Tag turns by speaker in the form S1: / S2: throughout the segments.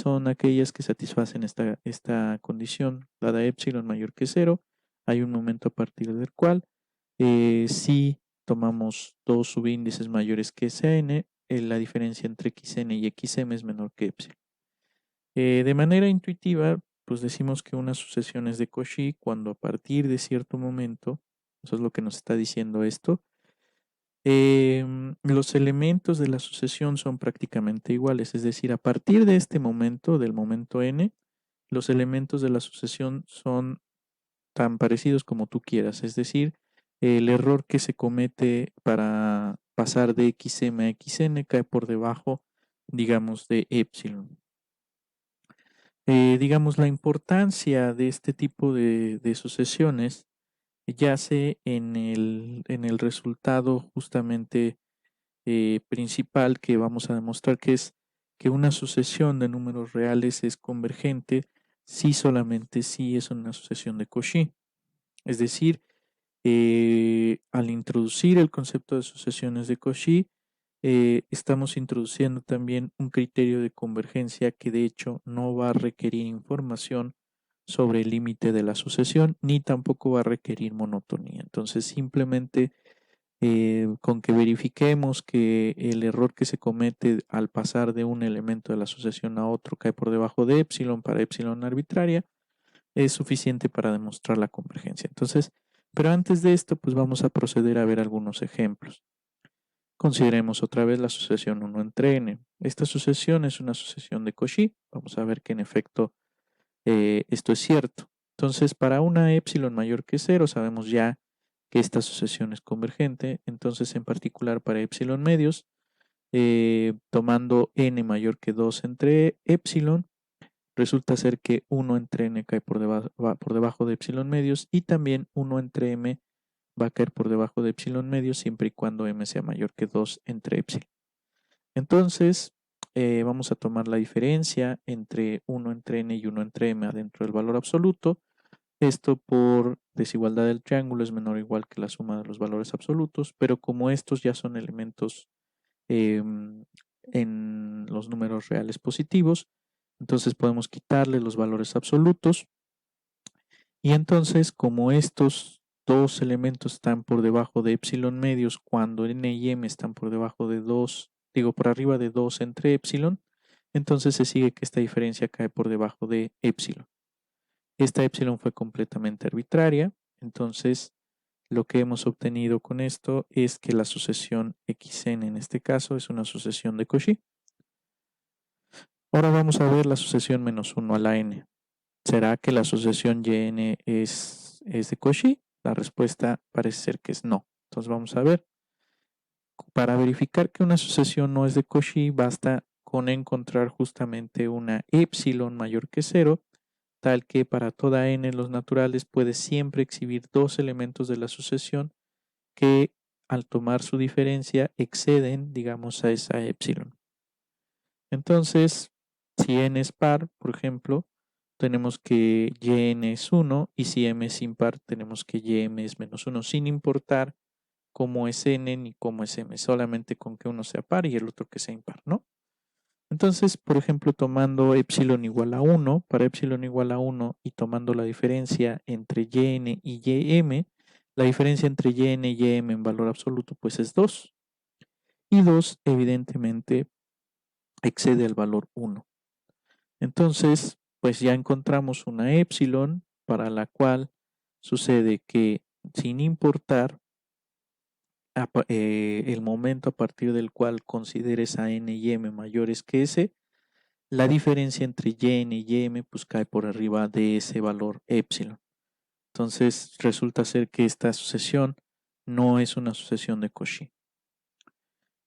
S1: son aquellas que satisfacen esta condición, dada epsilon mayor que cero, hay un momento a partir del cual, si tomamos dos subíndices mayores que Sn, la diferencia entre xn y xm es menor que epsilon. De manera intuitiva, pues decimos que una sucesión es de Cauchy cuando a partir de cierto momento, eso es lo que nos está diciendo esto, los elementos de la sucesión son prácticamente iguales, es decir, a partir de este momento, del momento n, los elementos de la sucesión son tan parecidos como tú quieras, es decir, el error que se comete para pasar de xm a xn cae por debajo, digamos, de epsilon. Digamos, la importancia de este tipo de sucesiones yace en el resultado justamente principal que vamos a demostrar, que es que una sucesión de números reales es convergente si solamente si es una sucesión de Cauchy. Es decir, al introducir el concepto de sucesiones de Cauchy, estamos introduciendo también un criterio de convergencia que de hecho no va a requerir información sobre el límite de la sucesión, ni tampoco va a requerir monotonía. Entonces, simplemente con que verifiquemos que el error que se comete al pasar de un elemento de la sucesión a otro cae por debajo de epsilon para epsilon arbitraria, es suficiente para demostrar la convergencia. Entonces, pero antes de esto, pues vamos a proceder a ver algunos ejemplos. Consideremos otra vez la sucesión 1 entre n. Esta sucesión es una sucesión de Cauchy. Vamos a ver que en efecto esto es cierto. Entonces, para una epsilon mayor que 0, sabemos ya que esta sucesión es convergente. Entonces, en particular para epsilon medios, tomando n mayor que 2 entre epsilon, resulta ser que 1 entre n cae va por debajo de epsilon medios y también 1 entre m va a caer por debajo de epsilon medios siempre y cuando m sea mayor que 2 entre epsilon. Entonces, vamos a tomar la diferencia entre 1 entre n y 1 entre m adentro del valor absoluto. Esto por desigualdad del triángulo es menor o igual que la suma de los valores absolutos, pero como estos ya son elementos en los números reales positivos, entonces podemos quitarle los valores absolutos y entonces como estos dos elementos están por debajo de epsilon medios cuando n y m están por debajo de 2, por arriba de 2 entre epsilon, entonces se sigue que esta diferencia cae por debajo de epsilon. Esta epsilon fue completamente arbitraria, entonces lo que hemos obtenido con esto es que la sucesión xn en este caso es una sucesión de Cauchy. Ahora vamos a ver la sucesión menos 1 a la n. ¿Será que la sucesión yn es de Cauchy? La respuesta parece ser que es no. Entonces vamos a ver. Para verificar que una sucesión no es de Cauchy, basta con encontrar justamente una epsilon mayor que 0, tal que para toda n los naturales puede siempre exhibir dos elementos de la sucesión que al tomar su diferencia exceden, digamos, a esa epsilon. Entonces, si n es par, por ejemplo, tenemos que yn es 1 y si m es impar, tenemos que ym es menos 1, sin importar cómo es n ni cómo es m, solamente con que uno sea par y el otro que sea impar, ¿no? Entonces, por ejemplo, tomando epsilon igual a 1, para epsilon igual a 1 y tomando la diferencia entre yn y ym, la diferencia entre yn y ym en valor absoluto pues es 2. Y 2 evidentemente excede al valor 1. Entonces, pues ya encontramos una epsilon para la cual sucede que sin importar el momento a partir del cual consideres a n y m mayores que s, la diferencia entre yn y ym pues cae por arriba de ese valor epsilon. Entonces resulta ser que esta sucesión no es una sucesión de Cauchy.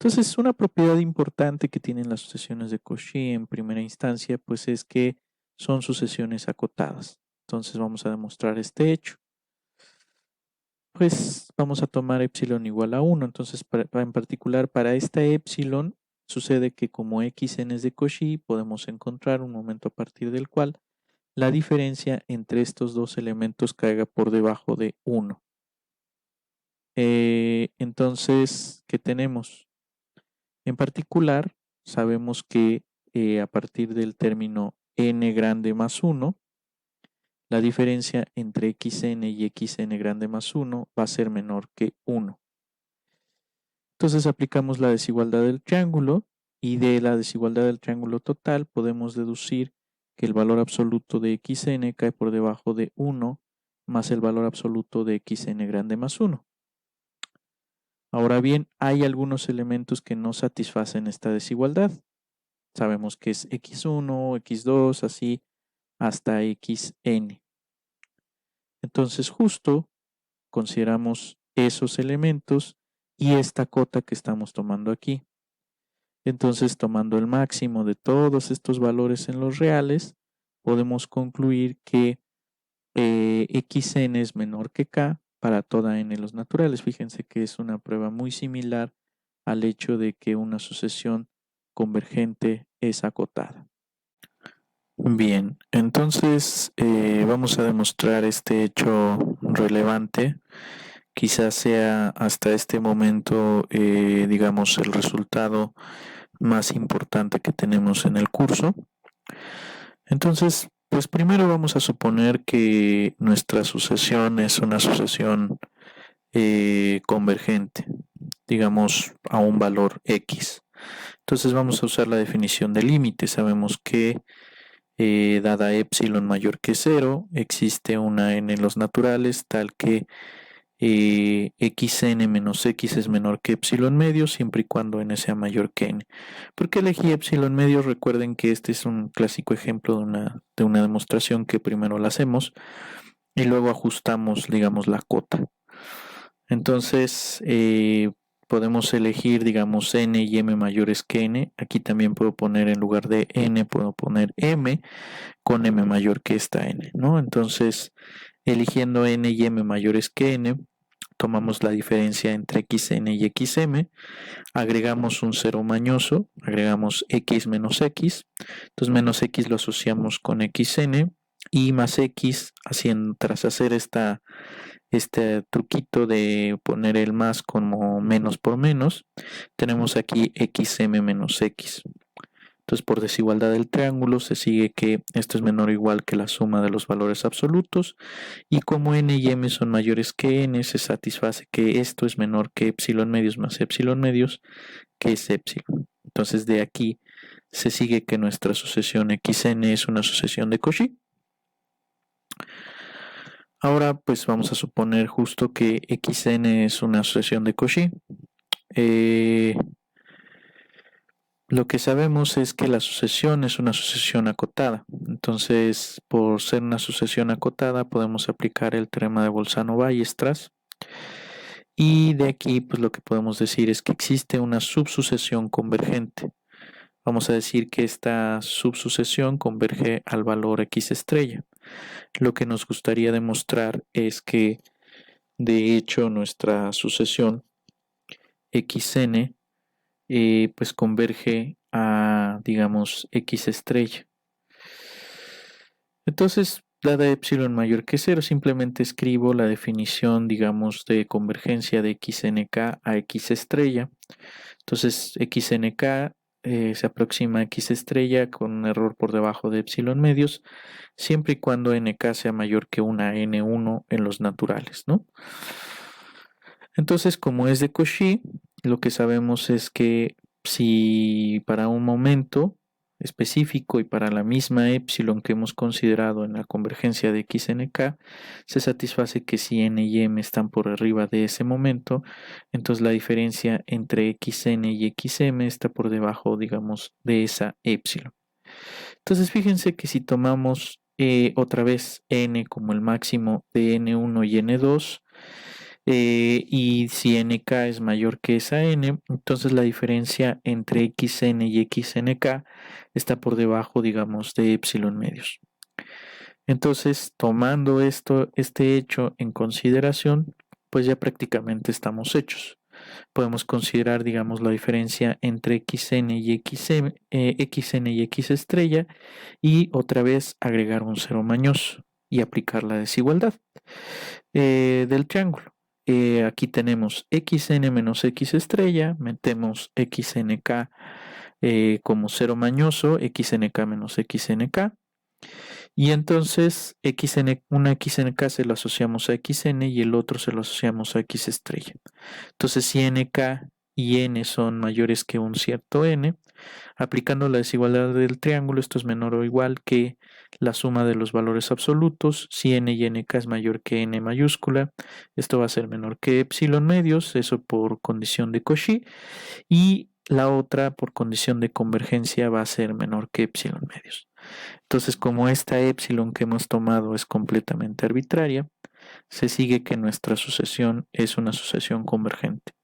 S1: Entonces una propiedad importante que tienen las sucesiones de Cauchy en primera instancia pues es que son sucesiones acotadas. Entonces vamos a demostrar este hecho. Pues vamos a tomar epsilon igual a 1. Entonces, en particular para esta epsilon, sucede que como xn es de Cauchy, podemos encontrar un momento a partir del cual la diferencia entre estos dos elementos caiga por debajo de 1. Entonces, ¿qué tenemos? En particular, sabemos que a partir del término n grande más 1, la diferencia entre xn y xn grande más 1 va a ser menor que 1. Entonces aplicamos la desigualdad del triángulo y de la desigualdad del triángulo total podemos deducir que el valor absoluto de xn cae por debajo de 1 más el valor absoluto de xn grande más 1. Ahora bien, hay algunos elementos que no satisfacen esta desigualdad. Sabemos que es x1, x2, así hasta xn. Entonces justo consideramos esos elementos y esta cota que estamos tomando aquí. Entonces, tomando el máximo de todos estos valores en los reales, podemos concluir que xn es menor que k para toda n los naturales. Fíjense que es una prueba muy similar al hecho de que una sucesión convergente es acotada. Bien, entonces vamos a demostrar este hecho relevante. Quizás sea hasta este momento, digamos, el resultado más importante que tenemos en el curso. Entonces, pues primero vamos a suponer que nuestra sucesión es una sucesión convergente, digamos, a un valor x. Entonces vamos a usar la definición de límite. Sabemos que dada epsilon mayor que 0, existe una n en los naturales tal que xn menos x es menor que epsilon medio siempre y cuando n sea mayor que n. ¿Por qué elegí epsilon medio? Recuerden que este es un clásico ejemplo de una demostración que primero la hacemos y luego ajustamos, digamos, la cota. Entonces, podemos elegir, digamos, n y m mayores que n. Aquí también puedo poner en lugar de n, puedo poner m con m mayor que esta n, ¿no? Entonces, eligiendo n y m mayores que n, tomamos la diferencia entre xn y xm, agregamos un cero mañoso, agregamos x menos x, entonces menos x lo asociamos con xn y más x, tras hacer este truquito de poner el más como menos por menos, tenemos aquí xm menos x. Entonces, por desigualdad del triángulo se sigue que esto es menor o igual que la suma de los valores absolutos y como n y m son mayores que n, se satisface que esto es menor que epsilon medios más epsilon medios, que es epsilon. Entonces, de aquí se sigue que nuestra sucesión xn es una sucesión de Cauchy. Ahora, pues vamos a suponer justo que xn es una sucesión de Cauchy. Lo que sabemos es que la sucesión es una sucesión acotada. Entonces, por ser una sucesión acotada, podemos aplicar el teorema de Bolzano-Weierstrass. Y de aquí, pues lo que podemos decir es que existe una subsucesión convergente. Vamos a decir que esta subsucesión converge al valor x estrella. Lo que nos gustaría demostrar es que, de hecho, nuestra sucesión xn pues converge a, digamos, x estrella. Entonces, dada epsilon mayor que 0, simplemente escribo la definición, digamos, de convergencia de xnk a x estrella. Entonces, xnk se aproxima a x estrella con un error por debajo de epsilon medios, siempre y cuando nk sea mayor que una n1 en los naturales, ¿no? Entonces, como es de Cauchy, lo que sabemos es que si para un momento específico y para la misma epsilon que hemos considerado en la convergencia de xnk, se satisface que si n y m están por arriba de ese momento, entonces la diferencia entre xn y xm está por debajo, digamos, de esa epsilon. Entonces, fíjense que si tomamos otra vez n como el máximo de n1 y n2, y si nk es mayor que esa n, entonces la diferencia entre xn y xnk está por debajo, digamos, de epsilon medios. Entonces, tomando este hecho en consideración, pues ya prácticamente estamos hechos. Podemos considerar, digamos, la diferencia entre xn y xn y x estrella y otra vez agregar un cero mañoso y aplicar la desigualdad del triángulo. Aquí tenemos xn menos x estrella, metemos xnk como cero mañoso, xnk menos xnk. Y entonces una xnk se lo asociamos a xn y el otro se lo asociamos a x estrella. Entonces si nk y n son mayores que un cierto n, aplicando la desigualdad del triángulo, esto es menor o igual que la suma de los valores absolutos. Si n y nk es mayor que n mayúscula, esto va a ser menor que epsilon medios, eso por condición de Cauchy, y la otra por condición de convergencia va a ser menor que epsilon medios. Entonces, como esta epsilon que hemos tomado es completamente arbitraria, se sigue que nuestra sucesión es una sucesión convergente.